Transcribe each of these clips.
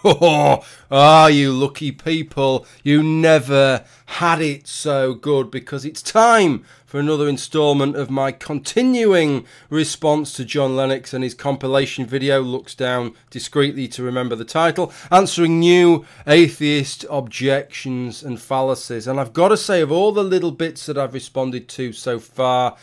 Oh, you lucky people. You never had it so good, because it's time for another installment of my continuing response to John Lennox and his compilation video, looks down discreetly to remember the title, answering new atheist objections and fallacies. And I've got to say, of all the little bits that I've responded to so far,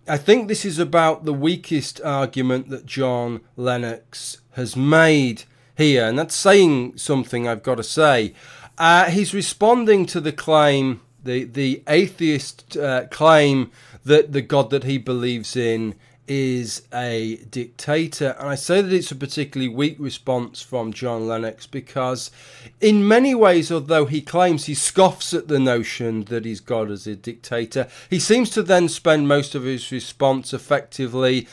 I think this is about the weakest argument that John Lennox has made here, and that's saying something, I've got to say. He's responding to the claim, the atheist claim, that the God that he believes in is a dictator. And I say that it's a particularly weak response from John Lennox because in many ways, although he claims, he scoffs at the notion that his God is a dictator, he seems to then spend most of his response effectively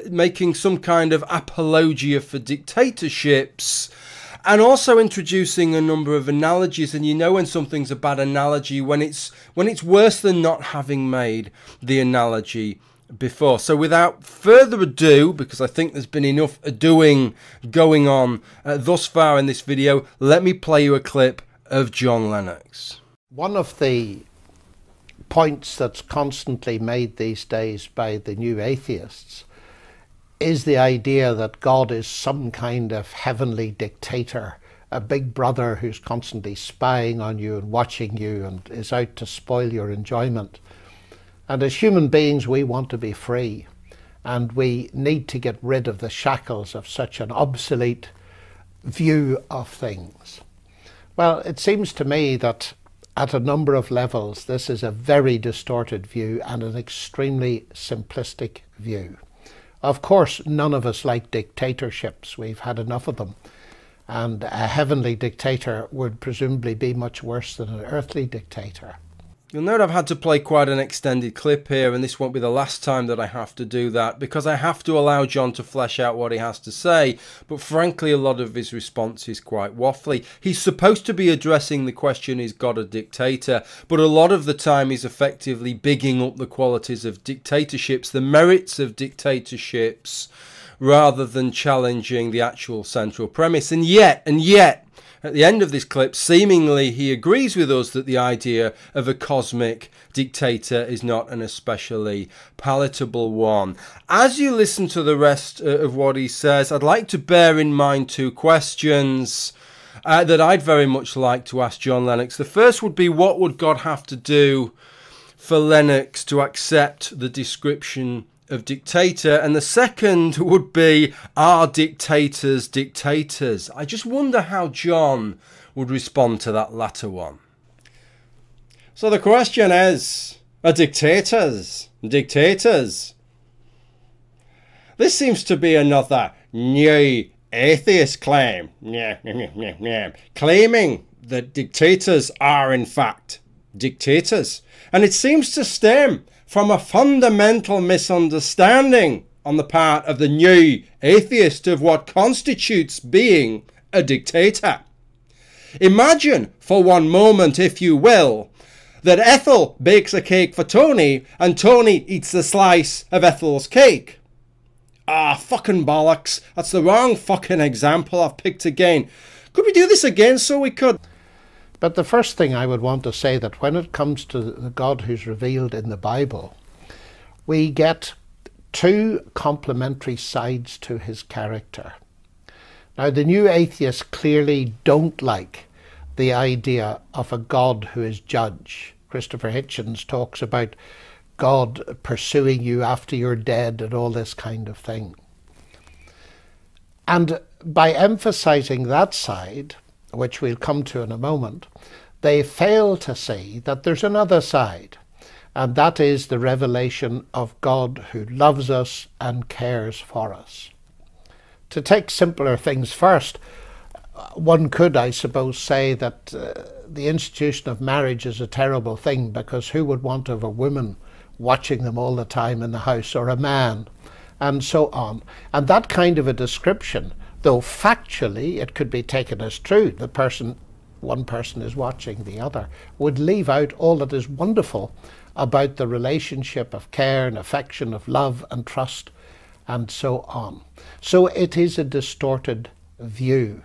making some kind of apologia for dictatorships, and also introducing a number of analogies. And you know when something's a bad analogy when it's worse than not having made the analogy before. So without further ado, because I think there's been enough doing going on thus far in this video, let me play you a clip of John Lennox. One of the points that's constantly made these days by the new atheists is the idea that God is some kind of heavenly dictator, a big brother who's constantly spying on you and watching you and is out to spoil your enjoyment. And as human beings, we want to be free, and we need to get rid of the shackles of such an obsolete view of things. Well, it seems to me that at a number of levels, this is a very distorted view and an extremely simplistic view. Of course, none of us like dictatorships. We've had enough of them. And a heavenly dictator would presumably be much worse than an earthly dictator. You'll note I've had to play quite an extended clip here, and this won't be the last time that I have to do that, because I have to allow John to flesh out what he has to say. But frankly, a lot of his response is quite waffly. He's supposed to be addressing the question, is God a dictator? But a lot of the time he's effectively bigging up the qualities of dictatorships, the merits of dictatorships, rather than challenging the actual central premise. And yet, at the end of this clip, seemingly he agrees with us that the idea of a cosmic dictator is not an especially palatable one. As you listen to the rest of what he says, I'd like to bear in mind two questions that I'd very much like to ask John Lennox. The first would be, what would God have to do for Lennox to accept the description of dictator? And the second would be, are dictators dictators? I just wonder how John would respond to that latter one. So the question is, are dictators dictators? This seems to be another new atheist claim, claiming that dictators are in fact dictators. And it seems to stem from a fundamental misunderstanding on the part of the new atheist of what constitutes being a dictator. Imagine for one moment, if you will, that Ethel bakes a cake for Tony and Tony eats a slice of Ethel's cake. Ah, fucking bollocks. That's the wrong fucking example I've picked again. Could we do this again so we could? But the first thing I would want to say, that when it comes to the God who's revealed in the Bible, we get two complementary sides to his character. Now, the new atheists clearly don't like the idea of a God who is judge. Christopher Hitchens talks about God pursuing you after you're dead and all this kind of thing. And by emphasizing that side, which we'll come to in a moment, they fail to see that there's another side, and that is the revelation of God who loves us and cares for us. To take simpler things first, one could, I suppose, say that the institution of marriage is a terrible thing, because who would want to have a woman watching them all the time in the house, or a man, and so on. And that kind of a description, though factually it could be taken as true, one person is watching the other, would leave out all that is wonderful about the relationship of care and affection, of love and trust, and so on. So it is a distorted view.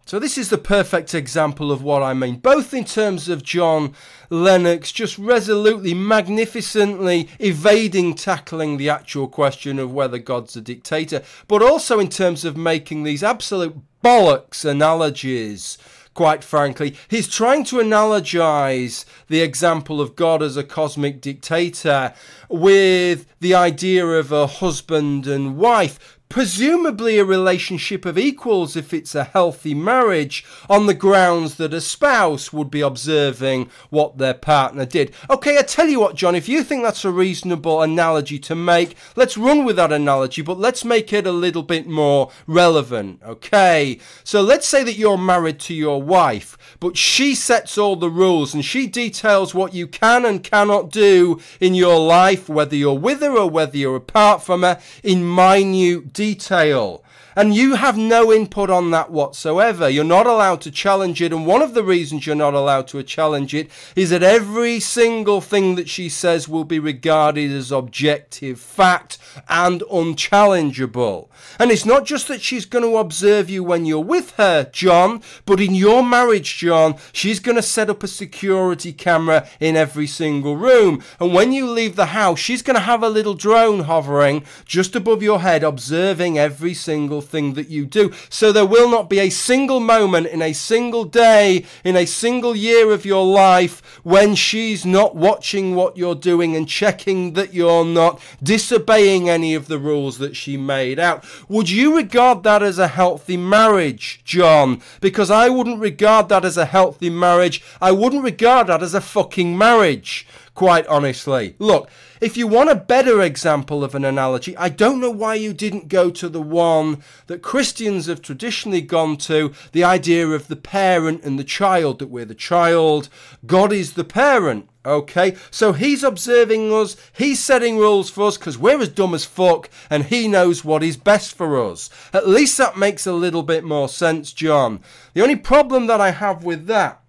So this is the perfect example of what I mean, both in terms of John Lennox just resolutely, magnificently evading tackling the actual question of whether God's a dictator, but also in terms of making these absolute bollocks analogies. Quite frankly, he's trying to analogize the example of God as a cosmic dictator with the idea of a husband and wife, presumably a relationship of equals if it's a healthy marriage, on the grounds that a spouse would be observing what their partner did. Okay, I tell you what, John, if you think that's a reasonable analogy to make, let's run with that analogy, but let's make it a little bit more relevant, okay? So let's say that you're married to your wife, but she sets all the rules and she details what you can and cannot do in your life, whether you're with her or whether you're apart from her, in minute detail. And you have no input on that whatsoever. You're not allowed to challenge it. And one of the reasons you're not allowed to challenge it is that every single thing that she says will be regarded as objective fact and unchallengeable. And it's not just that she's going to observe you when you're with her, John, but in your marriage, John, she's going to set up a security camera in every single room. And when you leave the house, she's going to have a little drone hovering just above your head, observing every single thing that you do. So there will not be a single moment in a single day, in a single year of your life, when she's not watching what you're doing and checking that you're not disobeying any of the rules that she made out. Would you regard that as a healthy marriage, John? Because I wouldn't regard that as a healthy marriage. I wouldn't regard that as a fucking marriage, quite honestly. Look, if you want a better example of an analogy, I don't know why you didn't go to the one that Christians have traditionally gone to, the idea of the parent and the child, that we're the child, God is the parent. Okay, so he's observing us, he's setting rules for us because we're as dumb as fuck and he knows what is best for us. At least that makes a little bit more sense, John. The only problem that I have with that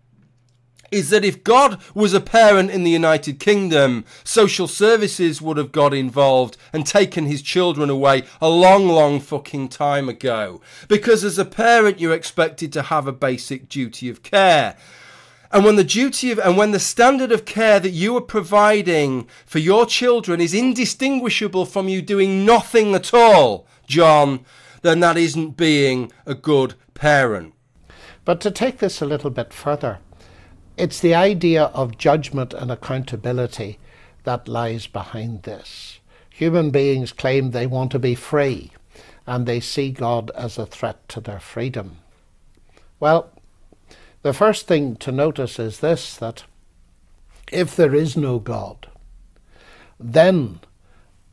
is that if God was a parent in the United Kingdom, social services would have got involved and taken his children away a long, long fucking time ago. Because as a parent, you're expected to have a basic duty of care. And when the standard of care that you are providing for your children is indistinguishable from you doing nothing at all, John, then that isn't being a good parent. But to take this a little bit further, it's the idea of judgment and accountability that lies behind this. Human beings claim they want to be free, and they see God as a threat to their freedom. Well, the first thing to notice is this, that if there is no God, then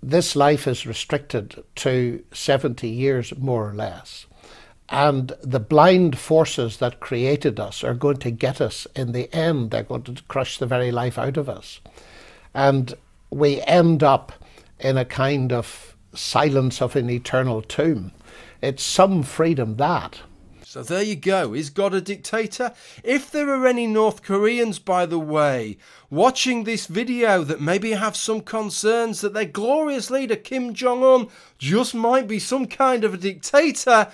this life is restricted to 70 years, more or less. And the blind forces that created us are going to get us in the end. They're going to crush the very life out of us. And we end up in a kind of silence of an eternal tomb. It's some freedom, that. So there you go. Is God a dictator? If there are any North Koreans, by the way, watching this video that maybe have some concerns that their glorious leader Kim Jong-un just might be some kind of a dictator,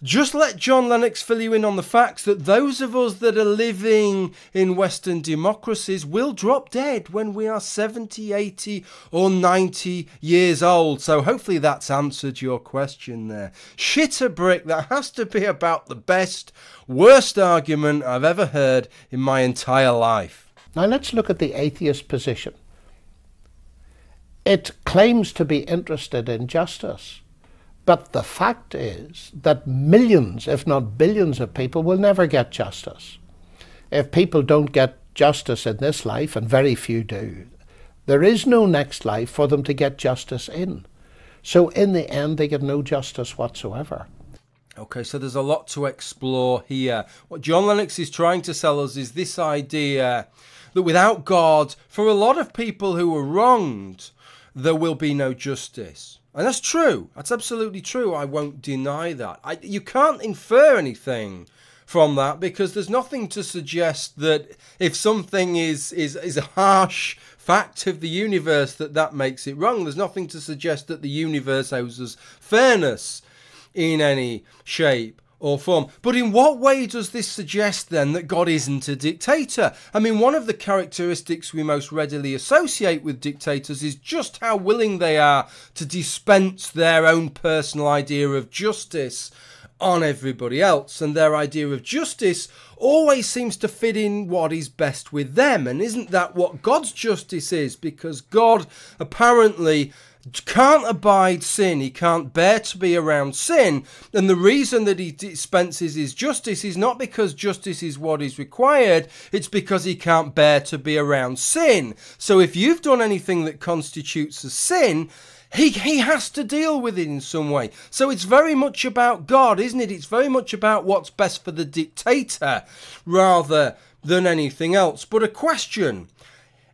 just let John Lennox fill you in on the facts that those of us that are living in Western democracies will drop dead when we are 70, 80 or 90 years old. So hopefully that's answered your question there. Shit a brick, that has to be about the best, worst argument I've ever heard in my entire life. Now let's look at the atheist position. It claims to be interested in justice. But the fact is that millions, if not billions of people will never get justice. If people don't get justice in this life, and very few do, there is no next life for them to get justice in. So in the end, they get no justice whatsoever. Okay, so there's a lot to explore here. What John Lennox is trying to sell us is this idea that without God, for a lot of people who were wronged, there will be no justice. And that's true. That's absolutely true. I won't deny that. You can't infer anything from that because there's nothing to suggest that if something is a harsh fact of the universe that makes it wrong. There's nothing to suggest that the universe owes us fairness in any shape or form. But in what way does this suggest then that God isn't a dictator? I mean, one of the characteristics we most readily associate with dictators is just how willing they are to dispense their own personal idea of justice on everybody else, and their idea of justice always seems to fit in what is best with them. And isn't that what God's justice is? Because God apparently can't abide sin, he can't bear to be around sin, and the reason that he dispenses his justice is not because justice is what is required, it's because he can't bear to be around sin. So if you've done anything that constitutes a sin, he has to deal with it in some way. So it's very much about God, isn't it? It's very much about what's best for the dictator rather than anything else. But a question,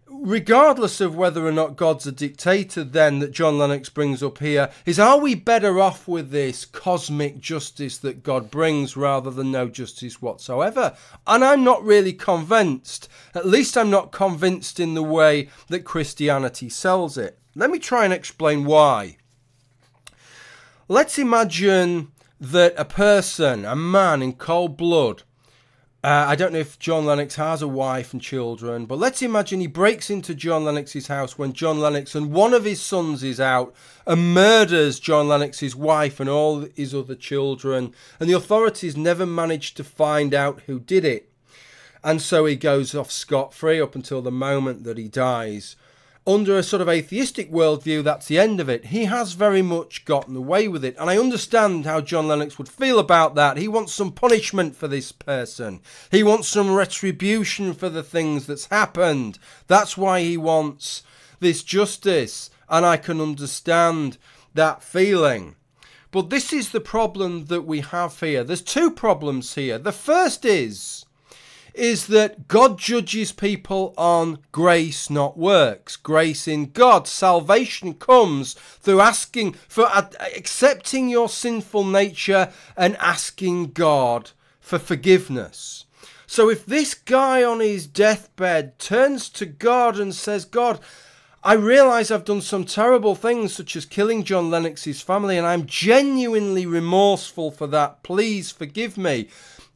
regardless of whether or not God's a dictator then, that John Lennox brings up here, is, are we better off with this cosmic justice that God brings rather than no justice whatsoever? And I'm not really convinced. At least I'm not convinced in the way that Christianity sells it. Let me try and explain why. Let's imagine that a person, a man in cold blood, I don't know if John Lennox has a wife and children, but let's imagine he breaks into John Lennox's house when John Lennox and one of his sons is out and murders John Lennox's wife and all his other children, and the authorities never managed to find out who did it. And so he goes off scot-free up until the moment that he dies. Under a sort of atheistic worldview, that's the end of it. He has very much gotten away with it. And I understand how John Lennox would feel about that. He wants some punishment for this person. He wants some retribution for the things that's happened. That's why he wants this justice. And I can understand that feeling. But this is the problem that we have here. There's two problems here. The first is that God judges people on grace, not works. Grace in God. Salvation comes through accepting your sinful nature and asking God for forgiveness. So if this guy on his deathbed turns to God and says, God, I realise I've done some terrible things such as killing John Lennox's family, and I'm genuinely remorseful for that. Please forgive me.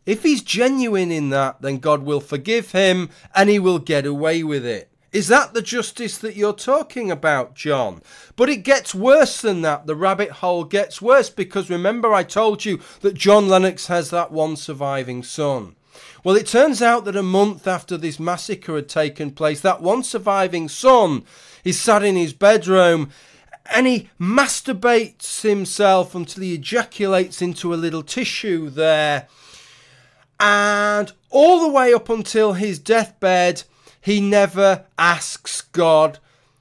If he's genuine in that, then God will forgive him and he will get away with it. Is that the justice that you're talking about, John? But it gets worse than that. The rabbit hole gets worse, because remember I told you that John Lennox has that one surviving son. Well, it turns out that a month after this massacre had taken place, that one surviving son is sat in his bedroom and he masturbates himself until he ejaculates into a little tissue there. And all the way up until his deathbed, he never asks God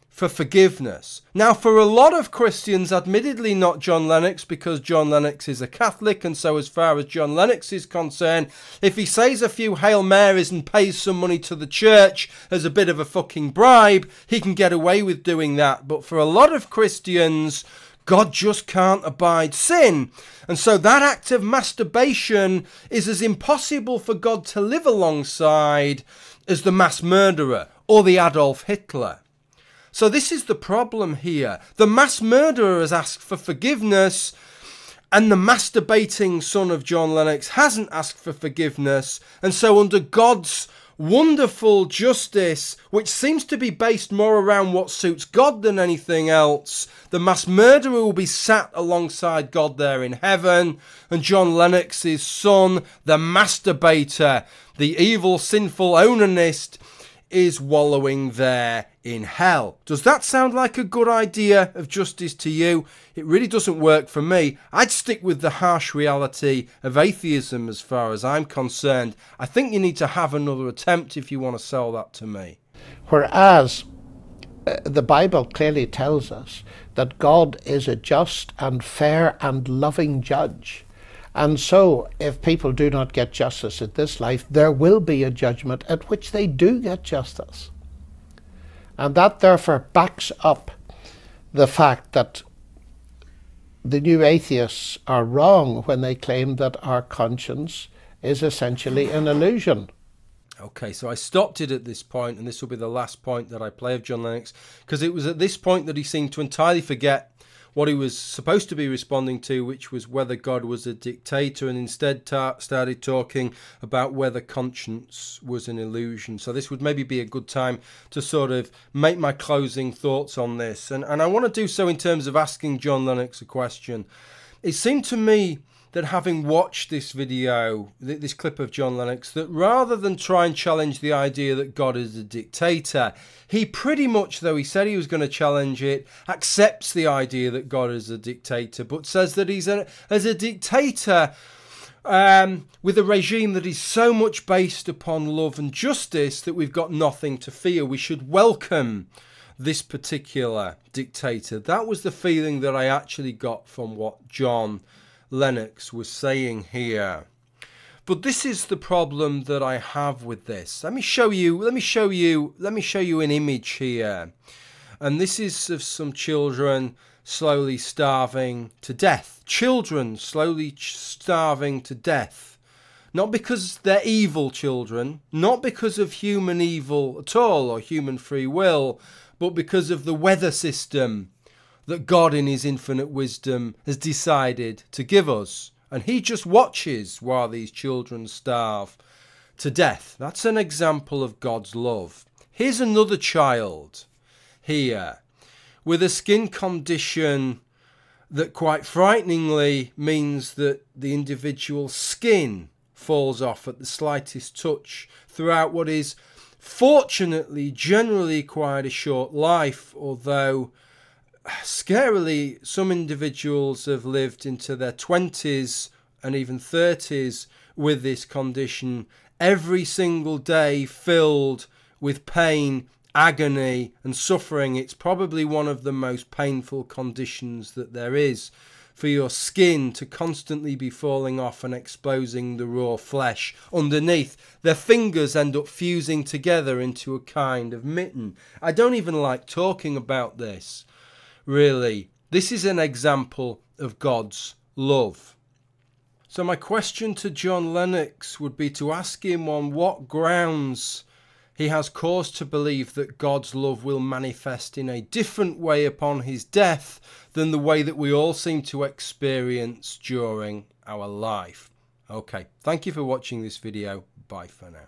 for forgiveness. Now, for a lot of Christians, admittedly not John Lennox, because John Lennox is a Catholic, and so as far as John Lennox is concerned, if he says a few Hail Marys and pays some money to the church as a bit of a fucking bribe, he can get away with doing that. But for a lot of Christians, God just can't abide sin. And so that act of masturbation is as impossible for God to live alongside as the mass murderer or the Adolf Hitler. So this is the problem here. The mass murderer has asked for forgiveness, and the masturbating son of John Lennox hasn't asked for forgiveness. And so under God's wonderful justice, which seems to be based more around what suits God than anything else, the mass murderer will be sat alongside God there in heaven, and John Lennox's son, the masturbator, the evil, sinful onanist, is wallowing there in hell. Does that sound like a good idea of justice to you? It really doesn't work for me. I'd stick with the harsh reality of atheism as far as I'm concerned. I think you need to have another attempt if you want to sell that to me. Whereas the Bible clearly tells us that God is a just and fair and loving judge. And so, if people do not get justice in this life, there will be a judgment at which they do get justice. And that therefore backs up the fact that the new atheists are wrong when they claim that our conscience is essentially an illusion. Okay, so I stopped it at this point, and this will be the last point that I play of John Lennox, because it was at this point that he seemed to entirely forget what he was supposed to be responding to, which was whether God was a dictator, and instead started talking about whether conscience was an illusion. So this would maybe be a good time to sort of make my closing thoughts on this. And I want to do so in terms of asking John Lennox a question. It seemed to me that having watched this video, this clip of John Lennox, that rather than try and challenge the idea that God is a dictator, he pretty much, though he said he was going to challenge it, accepts the idea that God is a dictator, but says that he's as a dictator with a regime that is so much based upon love and justice that we've got nothing to fear. We should welcome this particular dictator. That was the feeling that I actually got from what John Lennox was saying here. But this is the problem that I have with this. Let me show you an image here. And this is of some children slowly starving to death. Children slowly starving to death. Not because they're evil children, not because of human evil at all or human free will, but because of the weather system that God in his infinite wisdom has decided to give us. And he just watches while these children starve to death. That's an example of God's love. Here's another child here with a skin condition that quite frighteningly means that the individual's skin falls off at the slightest touch throughout what is fortunately generally quite a short life, although scarily, some individuals have lived into their 20s and even 30s with this condition, every single day filled with pain, agony and suffering. It's probably one of the most painful conditions that there is, for your skin to constantly be falling off and exposing the raw flesh underneath. Their fingers end up fusing together into a kind of mitten. I don't even like talking about this. Really, this is an example of God's love. So my question to John Lennox would be to ask him on what grounds he has cause to believe that God's love will manifest in a different way upon his death than the way that we all seem to experience during our life. Okay, thank you for watching this video. Bye for now.